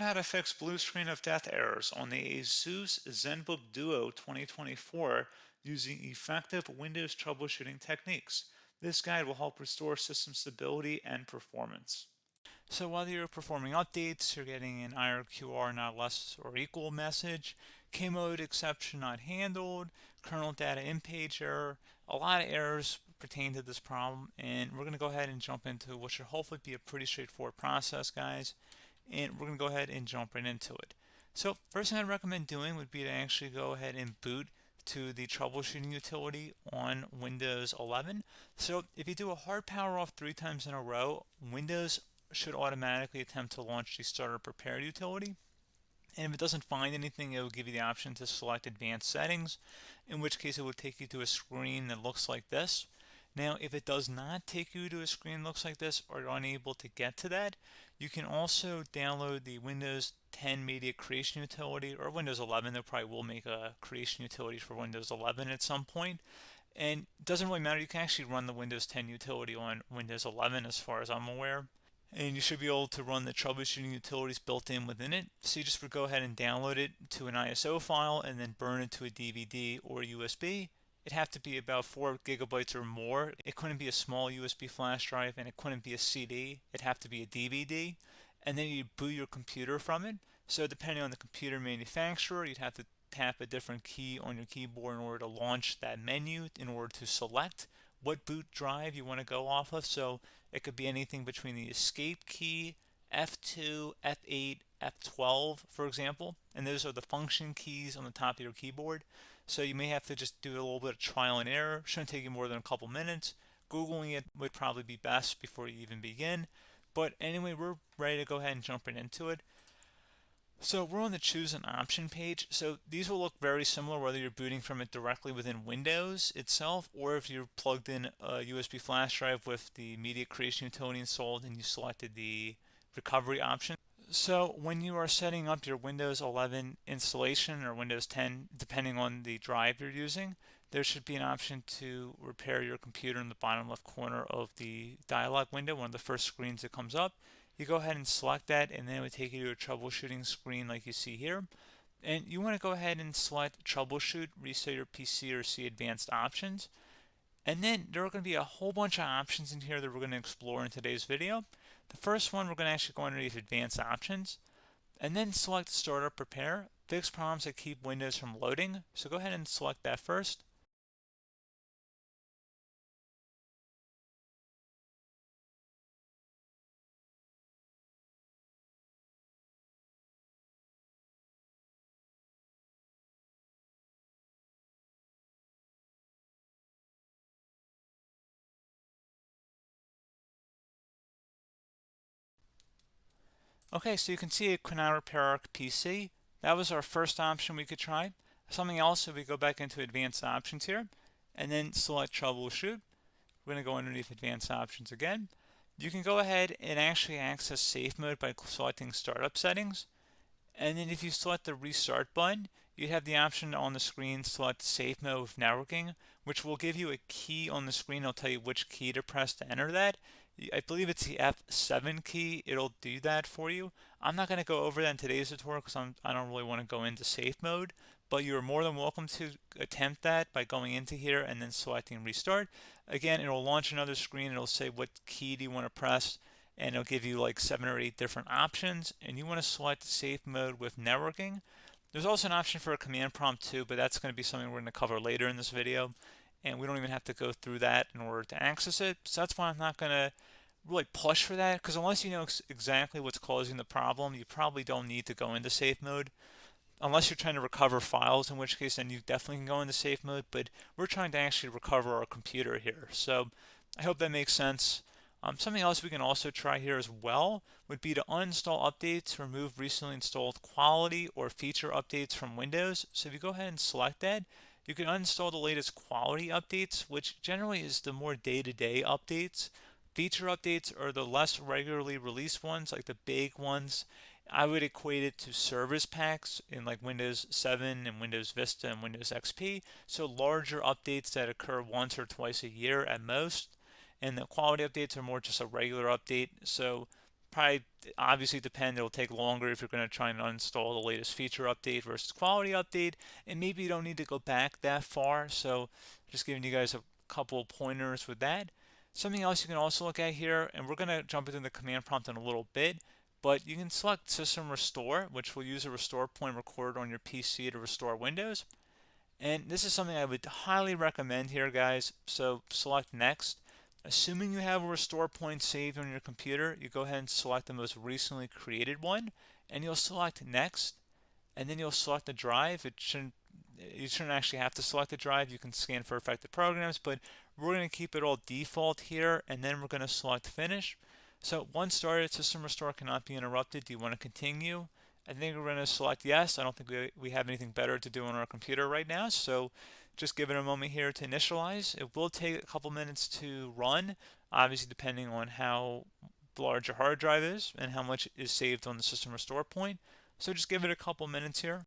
how to fix blue screen of death errors on the ASUS Zenbook Duo 2024 using effective Windows troubleshooting techniques. This guide will help restore system stability and performance. So whether you're performing updates, you're getting an IRQR not less or equal message, K-mode exception not handled, kernel data in-page error, a lot of errors pertain to this problem, and we're going to go ahead and jump into what should hopefully be a pretty straightforward process, guys, and we're going to go ahead and jump right into it. So first thing I'd recommend doing would be to actually go ahead and boot to the troubleshooting utility on Windows 11. So if you do a hard power off 3 times in a row, Windows should automatically attempt to launch the starter prepared utility. And if it doesn't find anything, it will give you the option to select advanced settings, in which case it will take you to a screen that looks like this. Now, if it does not take you to a screen that looks like this, or you're unable to get to that, you can also download the Windows 10 Media Creation Utility, or Windows 11. They probably will make a creation utility for Windows 11 at some point. And it doesn't really matter, you can actually run the Windows 10 utility on Windows 11 as far as I'm aware. And you should be able to run the troubleshooting utilities built in within it. So you just would go ahead and download it to an ISO file and then burn it to a DVD or USB. It'd have to be about 4 gigabytes or more. It couldn't be a small USB flash drive, and it couldn't be a CD. It'd have to be a DVD. And then you boot your computer from it. So depending on the computer manufacturer, you'd have to tap a different key on your keyboard in order to launch that menu, in order to select what boot drive you want to go off of. So it could be anything between the escape key, F2, F8, F12, for example, and those are the function keys on the top of your keyboard. So you may have to just do a little bit of trial and error. Shouldn't take you more than a couple minutes. Googling it would probably be best before you even begin. But anyway, we're ready to go ahead and jump right into it. So we're on the choose an option page. So these will look very similar whether you're booting from it directly within Windows itself, or if you're plugged in a USB flash drive with the media creation utility installed and you selected the recovery option. So when you are setting up your Windows 11 installation or Windows 10, depending on the drive you're using, there should be an option to repair your computer in the bottom left corner of the dialog window, one of the first screens that comes up. You go ahead and select that, and then it would take you to a troubleshooting screen like you see here. And you want to go ahead and select troubleshoot, reset your PC, or see advanced options. And then there are going to be a whole bunch of options in here that we're going to explore in today's video. The first one, we're going to actually go underneath advanced options, and then select startup repair, fix problems that keep Windows from loading. So go ahead and select that first. Okay, so you can see it could not repair our PC. That was our first option we could try. Something else, if we go back into advanced options here, and then select troubleshoot, we're going to go underneath advanced options again. You can go ahead and actually access safe mode by selecting startup settings. And then if you select the restart button, you have the option on the screen, select safe mode with networking, which will give you a key on the screen. It'll tell you which key to press to enter that. I believe it's the F7 key. It'll do that for you. I'm not going to go over that in today's tutorial because I don't really want to go into safe mode, but you're more than welcome to attempt that by going into here and then selecting restart. Again, it'll launch another screen. It'll say what key do you want to press, and it'll give you like 7 or 8 different options, and you want to select safe mode with networking. There's also an option for a command prompt too, but that's going to be something we're going to cover later in this video, and we don't even have to go through that in order to access it. So that's why I'm not going to really push for that, because unless you know exactly what's causing the problem, you probably don't need to go into safe mode. Unless you're trying to recover files, in which case then you definitely can go into safe mode, but we're trying to actually recover our computer here. So I hope that makes sense. Something else we can also try here as well would be to uninstall updates, remove recently installed quality or feature updates from Windows. So if you go ahead and select that, you can uninstall the latest quality updates, which generally is the more day-to-day updates. Feature updates are the less regularly released ones, like the big ones. I would equate it to service packs in like Windows 7 and Windows Vista and Windows XP. So larger updates that occur once or twice a year at most. And the quality updates are more just a regular update. So probably obviously depend. It'll take longer if you're going to try and uninstall the latest feature update versus quality update, and maybe you don't need to go back that far. So just giving you guys a couple of pointers with that. Something else you can also look at here, and we're going to jump into the command prompt in a little bit, but you can select System Restore, which will use a restore point recorded on your PC to restore Windows. And this is something I would highly recommend here, guys. So select Next. Assuming you have a restore point saved on your computer, you go ahead and select the most recently created one, and you'll select Next, and then you'll select the drive. You shouldn't actually have to select the drive. You can scan for affected programs, but we're going to keep it all default here, and then we're going to select Finish. So once started, System Restore cannot be interrupted. Do you want to continue? I think we're going to select yes. I don't think we have anything better to do on our computer right now, so just give it a moment here to initialize. It will take a couple minutes to run, obviously depending on how large your hard drive is and how much is saved on the System Restore point. So just give it a couple minutes here.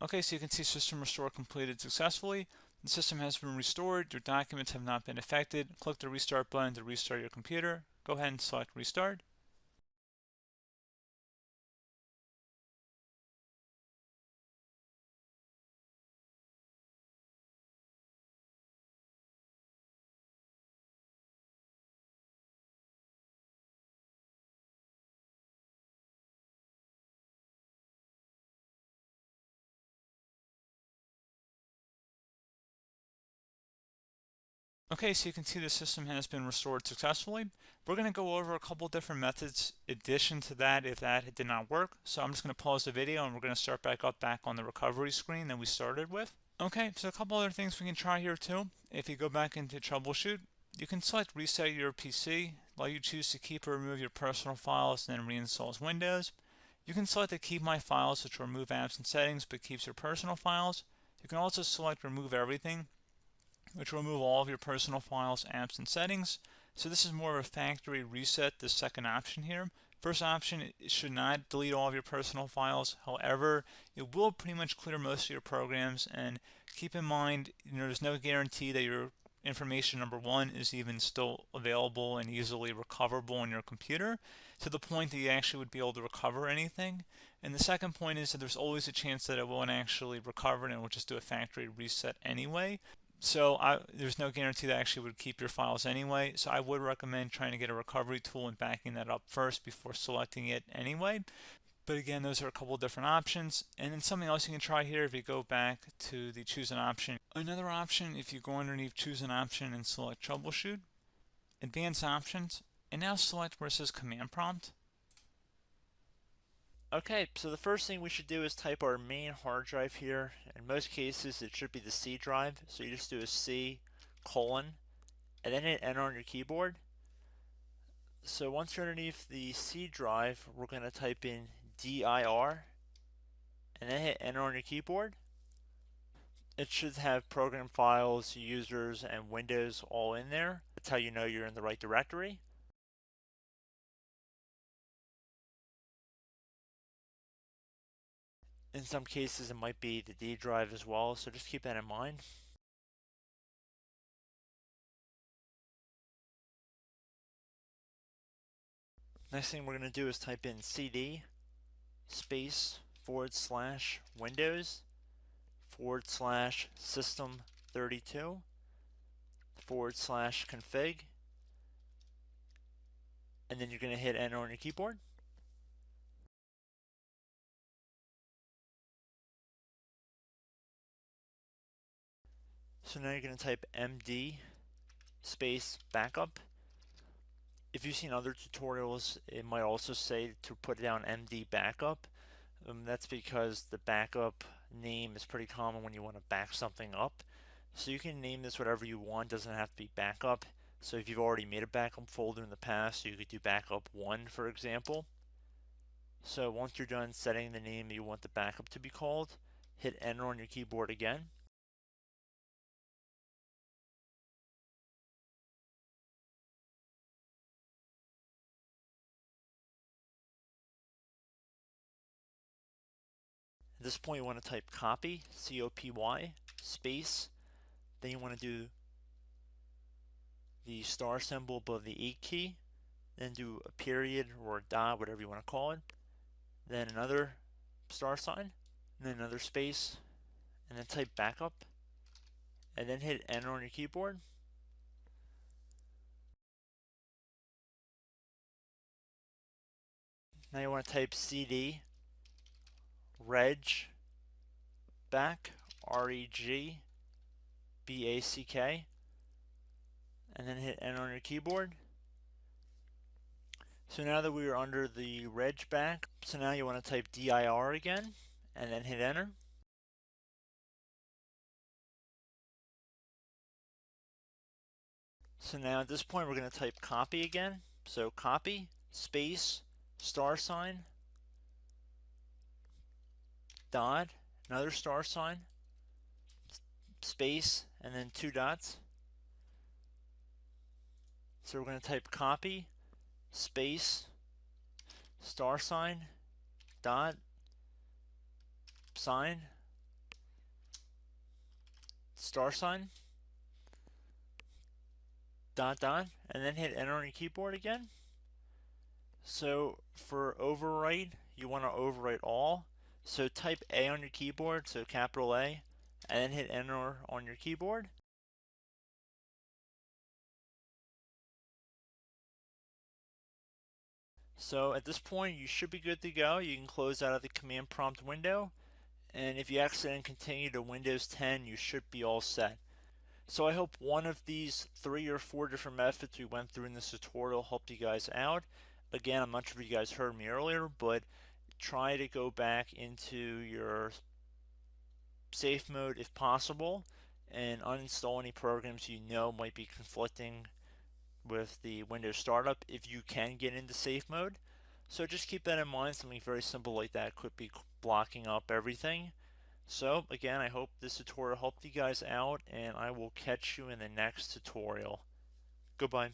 Okay, so you can see System Restore completed successfully. The system has been restored. Your documents have not been affected. Click the Restart button to restart your computer. Go ahead and select Restart. Okay, so you can see the system has been restored successfully. We're going to go over a couple different methods in addition to that if that did not work. So I'm just going to pause the video and we're going to start back up back on the recovery screen that we started with. Okay, so a couple other things we can try here too. If you go back into troubleshoot, you can select reset your PC, while you choose to keep or remove your personal files and then reinstalls Windows. You can select to keep my files, which will remove apps and settings but keeps your personal files. You can also select remove everything, which will remove all of your personal files, apps, and settings. So this is more of a factory reset, the second option here. First option, it should not delete all of your personal files. However, it will pretty much clear most of your programs. And keep in mind, there's no guarantee that your information, number one, is even still available and easily recoverable on your computer to the point that you actually would be able to recover anything. And the second point is that there's always a chance that it won't actually recover and it will just do a factory reset anyway. So there's no guarantee that actually would keep your files anyway. So I would recommend trying to get a recovery tool and backing that up first before selecting it anyway. But again, those are a couple different options. And then something else you can try here if you go back to the choose an option. Another option, if you go underneath choose an option and select troubleshoot, advanced options, and now select where it says command prompt. Okay, so the first thing we should do is type our main hard drive here. In most cases, it should be the C drive. So you just do a C colon and then hit enter on your keyboard. So once you're underneath the C drive, we're going to type in dir and then hit enter on your keyboard. It should have program files, users, and Windows all in there. That's how you know you're in the right directory. In some cases, it might be the D drive as well, so just keep that in mind. Next thing we're going to do is type in cd space / Windows / system 32 / config, and then you're going to hit enter on your keyboard. So now you're going to type md space backup. If you've seen other tutorials, it might also say to put down md backup. That's because the backup name is pretty common when you want to back something up. So you can name this whatever you want, doesn't have to be backup. So if you've already made a backup folder in the past, you could do backup 1, for example. So once you're done setting the name you want the backup to be called, hit enter on your keyboard again. At this point, you want to type copy, C-O-P-Y, space. Then you want to do the star symbol above the 8 key. Then do a period or a dot, whatever you want to call it. Then another star sign, and then another space, and then type backup, and then hit enter on your keyboard. Now you want to type CD reg back, REG BACK, and then hit enter on your keyboard. So now that we are under the reg back, so now you want to type dir again, and then hit enter. So now at this point we're going to type copy again. So copy, space, star sign, dot, another star sign, space, and then 2 dots. So we're going to type copy, space, star sign, dot, sign, star sign, dot, dot, and then hit enter on your keyboard again. So for overwrite, you want to overwrite all. So type A on your keyboard, so capital A, and then hit enter on your keyboard. So at this point, you should be good to go. You can close out of the command prompt window, and if you accidentally continue to Windows 10, you should be all set. So I hope one of these 3 or 4 different methods we went through in this tutorial helped you guys out. Again, I'm not sure if you guys heard me earlier, but try to go back into your safe mode if possible and uninstall any programs you know might be conflicting with the Windows startup if you can get into safe mode. So just keep that in mind. Something very simple like that could be blocking up everything. So again, I hope this tutorial helped you guys out, and I will catch you in the next tutorial. Goodbye.